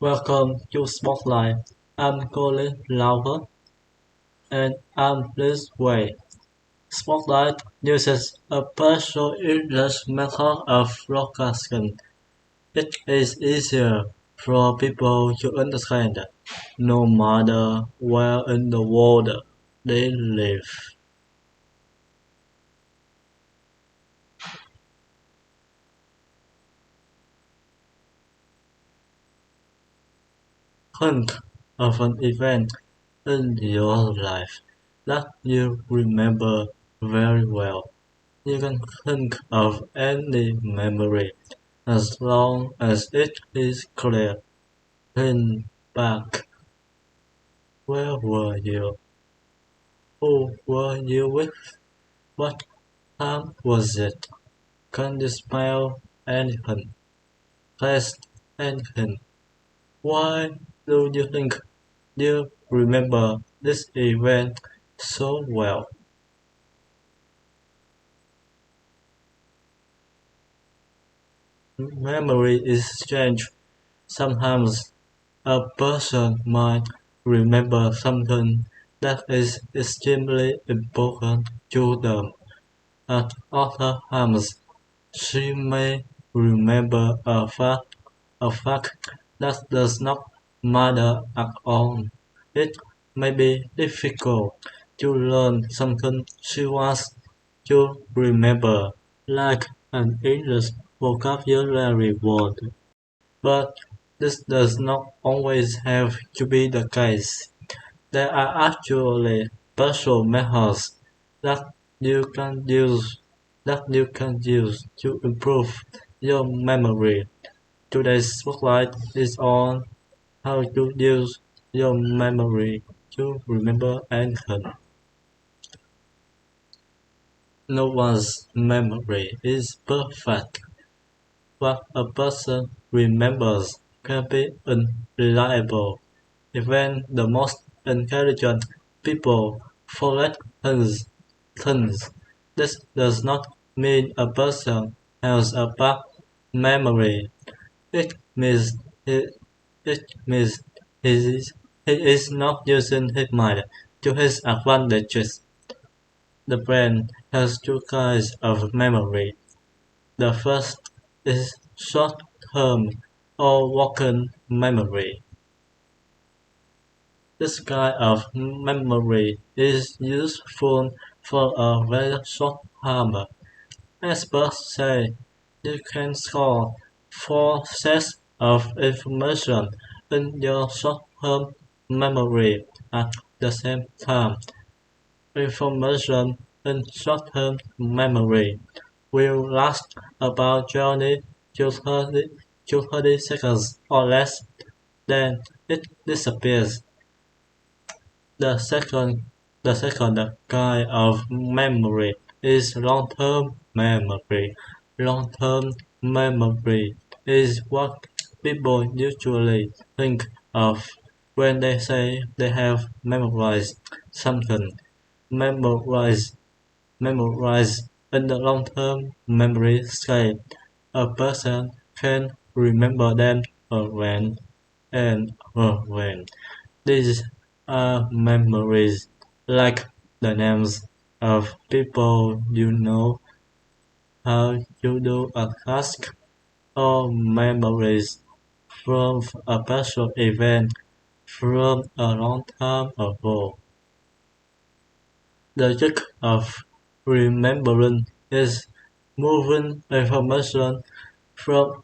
Welcome to Spotlight. I'm Colin Lauber and I'm this way. Spotlight uses a partial English method of broadcasting. It is easier for people to understand, no matter where in the world they live. Think of an event in your life that you remember very well. You can think of any memory as long as it is clear. Think back. Where were you? Who were you with? What time was it? Can you smell anything? Taste anything? Why do you think you remember this event so well? Memory is strange. Sometimes a person might remember something that is extremely important to them. At other times, she may remember a fact that does not matter at all. It may be difficult to learn something she wants to remember, like an English vocabulary word. But this does not always have to be the case. There are actually special methods that you can use to improve your memory. Today's spotlight is on how to use your memory to remember anything. No one's memory is perfect. What a person remembers can be unreliable. Even the most intelligent people forget things. This does not mean a person has a bad memory. It means he, it means he is not using his mind to his advantages. The brain has two kinds of memory. The first is short-term or working memory. This kind of memory is useful for a very short time. Experts say you can store four sets of information in your short-term memory at the same time. Information in short-term memory will last about 20 to 30 seconds or less, then it disappears. The second the second kind of memory is long-term memory. Long-term memory is what people usually think of when they say they have memorized something. Memorize memorize in the long-term memory scale. A person can remember them again and again. These are memories like the names of people you know, how you do a task, or memories from a special event from a long time ago. The trick of remembering is moving information from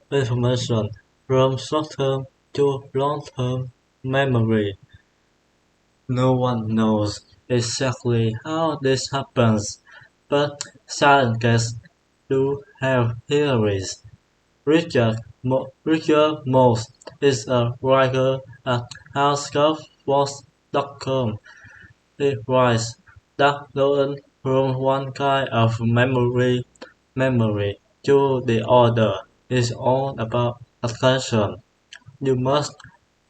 short-term to long-term memory. No one knows exactly how this happens, but scientists do have theories. Richard Morse is a writer at HealthScope.com. He writes that going from one kind of memory to the other is all about attention. You must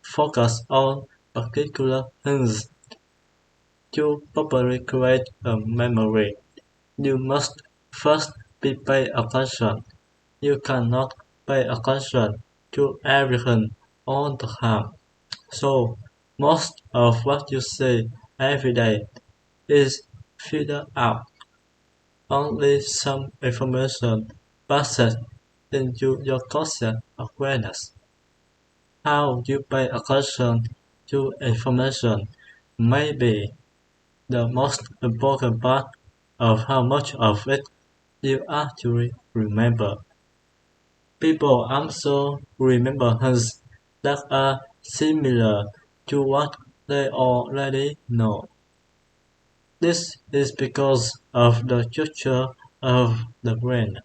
focus on particular things. To properly create a memory, you must first be pay attention. You cannot pay attention to everything all the time. So, most of what you say every day is filtered out. Only some information passes into your conscious awareness. How you pay attention to information may be the most important part of how much of it you actually remember. People also remember things that are similar to what they already know. This is because of the structure of the brain.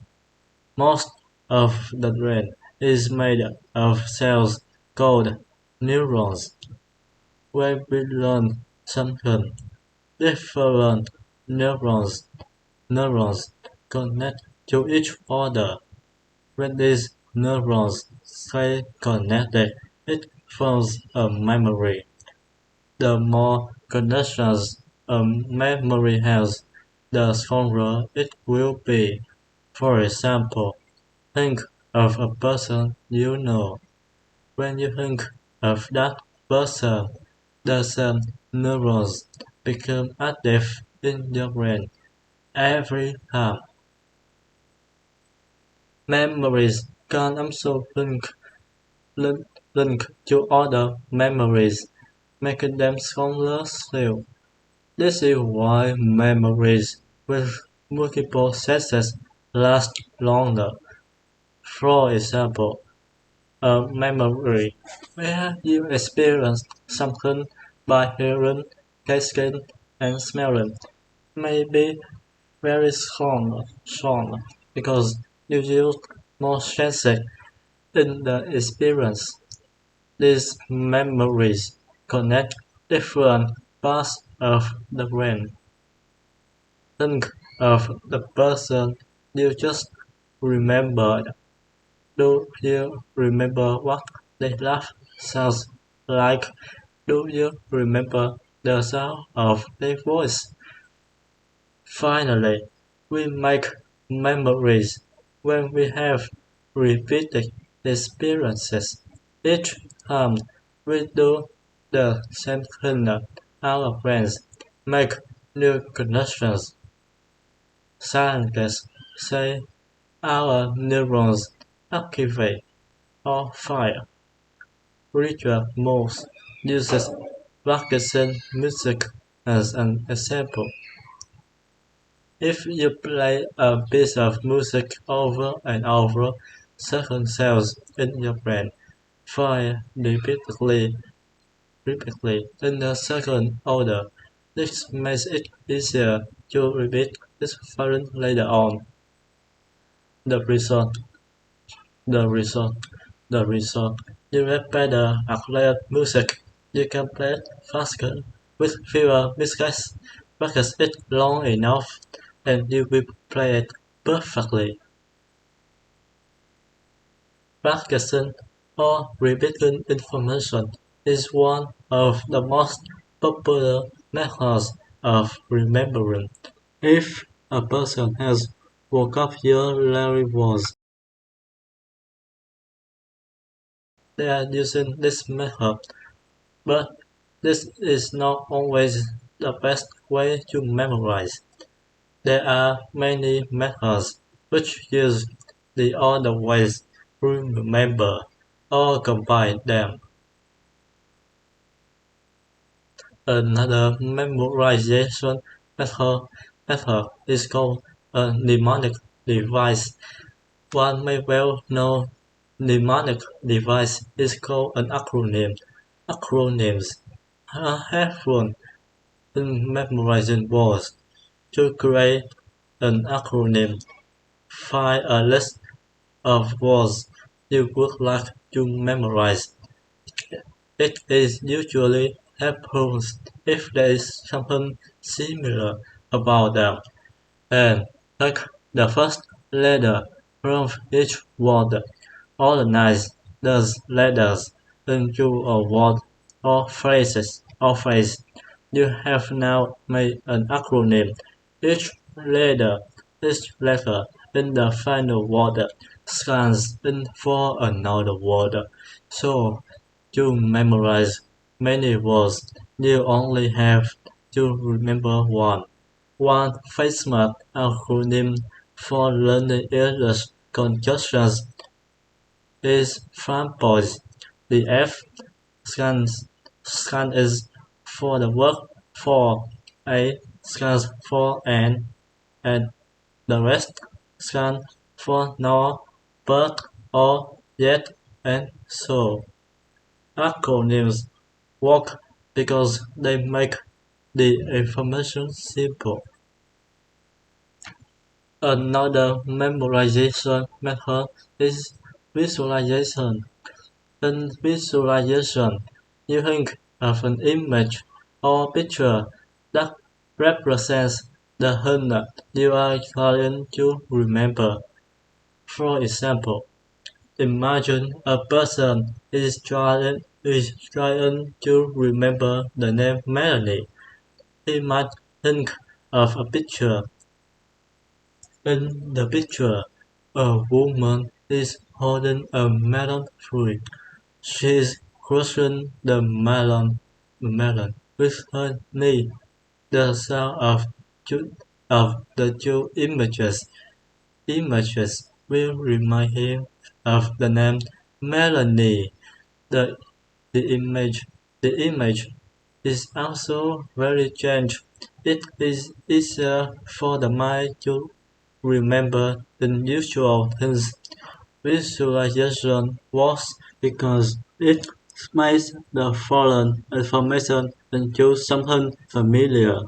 Most of the brain is made of cells called neurons. When we learn something, different neurons neurons connect to each other. When these neurons stay connected, it forms a memory. The more connections a memory has, the stronger it will be. For example, think of a person you know. When you think of that person, the same neurons become active in your brain every time. Memories can also link, link to other memories, making them stronger still. This is why memories with multiple senses last longer. For example, a memory where you experienced something by hearing, tasting, and smelling may be very strong because you use more senses in the experience. These memories connect different parts of the brain. Think of the person you just remembered. Do you remember what their laugh sounds like? Do you remember the sound of their voice? Finally, we make memories when we have repeated experiences. Each time we do the same thing, our brains make new connections. Scientists say our neurons activate or fire. Richard Morse uses Parkinson music as an example. If you play a piece of music over and over, certain cells in your brain fire repeatedly in a second order. This makes it easier to repeat this firing later on. The result, the result, the result. You get better at playing music. You can play it faster with fewer mistakes. Practice it long enough and you will play it perfectly. Practicing or repeating information is one of the most popular methods of remembering. If a person has vocabulary words, they are using this method, but this is not always the best way to memorize. There are many methods which use the other ways to remember or combine them. Another memorization method is called a mnemonic device. One well-known mnemonic device is called an acronym. Acronyms are helpful in memorizing words. To create an acronym, find a list of words you would like to memorize. It is usually helpful if there is something similar about them, and take the first letter from each word. Organize those letters into a word or phrase. You have now made an acronym. Each letter in the final word scans in for another word. So, to memorize many words, you only have to remember one. One famous acronym for learning English conjunctions is FRAMPOIS. The F scan is for the word for, A scans for and the rest scan for nor, but, or, yet, and so. Acronyms work because they make the information simple. Another memorization method is visualization. In visualization, you think of an image or picture that represents the thing you are trying to remember. For example, imagine a person is trying to remember the name Melanie. He might think of a picture. In the picture, a woman is holding a melon fruit. She is crushing the melon with her knee. The sound of the two images will remind him of the name Melanie. The the image the image is also very changed. It is easier for the mind to remember unusual things. Visualization works because it makes the foreign information into something familiar.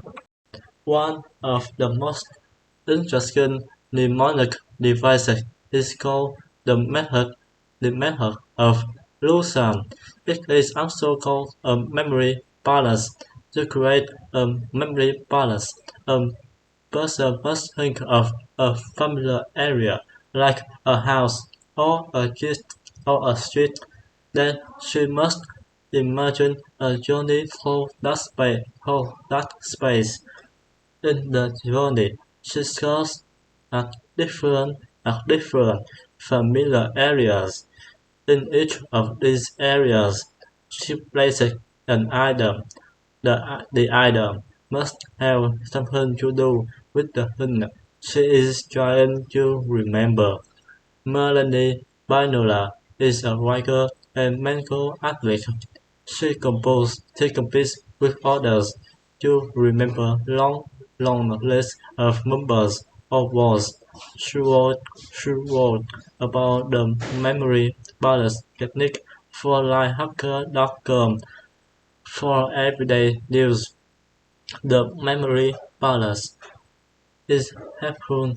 One of the most interesting mnemonic devices is called the method of Lushan. It is also called a memory palace. To create a memory palace, a person must think of a familiar area, like a house or a street. Then she must imagine a journey through that space. In the journey, she goes at different familiar areas. In each of these areas, she places an item. The item must have something to do with the thing she is trying to remember. Melanie Binola is a writer and mental athlete. She competes with others to remember long lists of numbers or words. She wrote about the memory balance technique for LifeHacker.com. For everyday use, the memory balance is helpful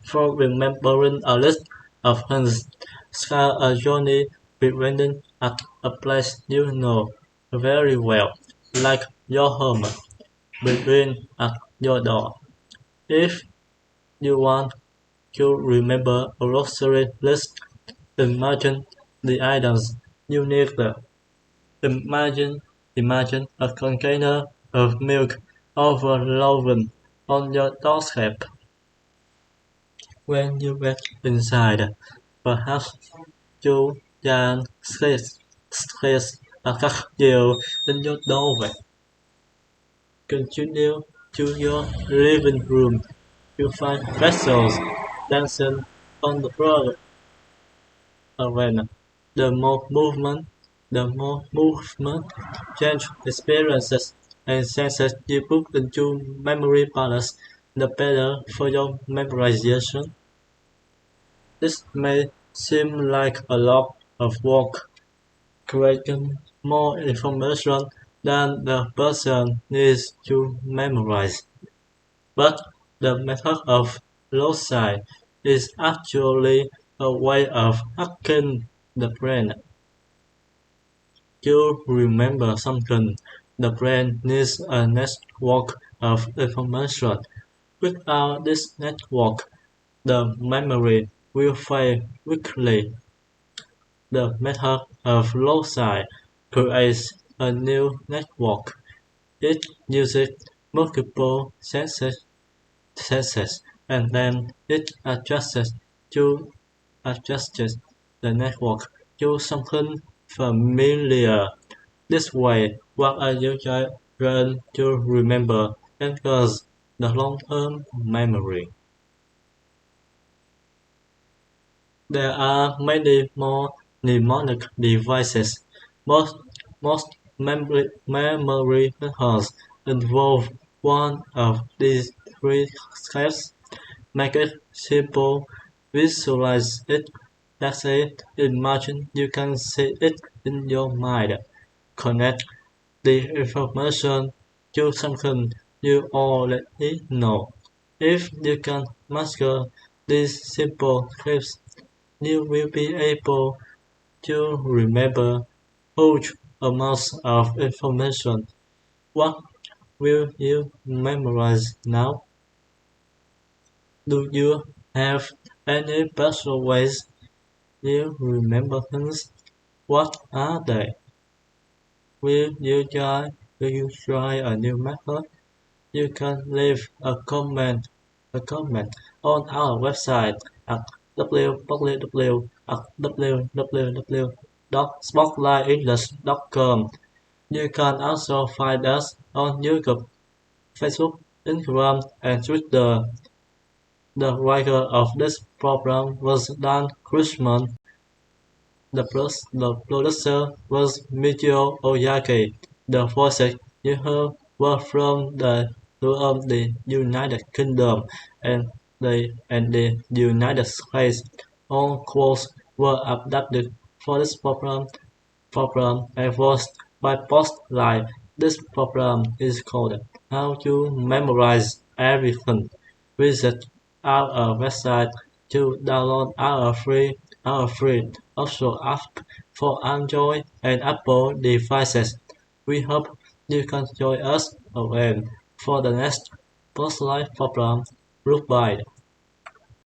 for remembering a list of things. Start a journey beginning at a place you know very well, like your home. Begin at your door. If you want to remember a grocery list, imagine the items you need. Imagine a container of milk overflowing on your doorstep. When you get inside, perhaps you can stress a cocktail in your doorway. Continue to your living room. You find vessels dancing on the floor around. The more movement, change experiences, and senses you put into memory palace, the better for your memorization. This may seem like a lot of work, creating more information than the person needs to memorize. But the method of loci is actually a way of hacking the brain. To remember something, the brain needs a network of information. Without this network, the memory will fail quickly. The method of loci creates a new network. It uses multiple senses and then it adjusts to adjusted the network to something familiar. This way, what a user learns to remember anchors the long-term memory. There are many more mnemonic devices. Most most memory methods involve one of these three steps. Make it simple, visualize it. Let's say, imagine you can see it in your mind. Connect the information to something you already know. If you can master these simple steps, you will be able to remember huge amounts of information. What will you memorize now? Do you have any special ways you remember things? What are they? Will you try a new method? You can leave a comment on our website at www.spotlightenglish.com. You can also find us on YouTube, Facebook, Instagram, and Twitter. The writer of this program was Dan Cushman. The producer was Michio Oyaki. The voices you heard were from the United Kingdom and the United States. All quotes were adapted for this program and voiced by Postlight. This program is called How to Memorize Everything. Visit our website to download our free official app for Android and Apple devices. We hope you can join us again for the next Postlight program. Goodbye.